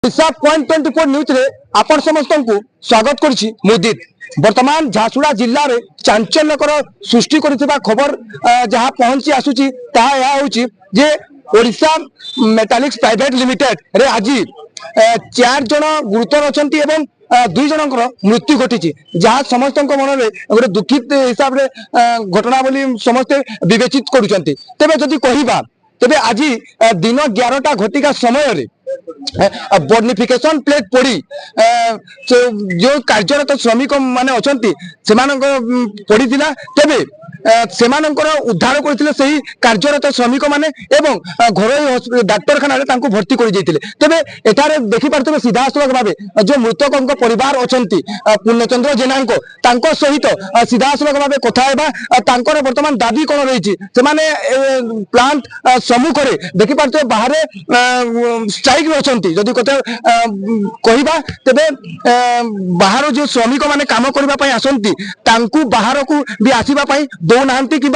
Odisha .24 news रे आपण समस्त को स्वागत करुछि मुदित। वर्तमान झारसुगुड़ा जिल्ला रे चांचल्यकर सृष्टि करिथिबा खबर जहाँ पहुंची आसुची ताहा या होची जे ओडिशा मेटालिक्स प्राइवेट लिमिटेड रे आज 4 जन गुरुतर अछंती एवं 2 जनकर मृत्यु घटी जहाँ समस्त मन में गोटे दुखित हिसाब से घटना बोली समस्ते विवेचित करुचंती। तेबे जदि कहिबा तेबे आज दिन 11टा घटिका समय बर्निफिकेशन प्लेट पड़ी जो कार्यरत श्रमिक माने अछंती पड़ी तेबे सेमानंकर उद्धार करथिले सही कार्यरत श्रमिक माने एवं घर डाक्तरखाना रे तांको भर्ती करि जैतिले। तेबे एठारे देखि पारतबे सीधासलख भाबे जो मृतकंक परिवार अछंती पूर्णचंद्र जेनांको तांको सहित सीधासलख भाबे कथा हेबा तांकर वर्तमान दाबी कोन रहिछि से माने प्लांट सम्मुख रे देखि पारतबे बाहरे स्ट्राइक रे अछंती। जदि कथा कहिबा तेबे बाहर जो श्रमिक माने काम करबा पई आसंती तांको बाहर को भी आसीबा पई दो नांती कि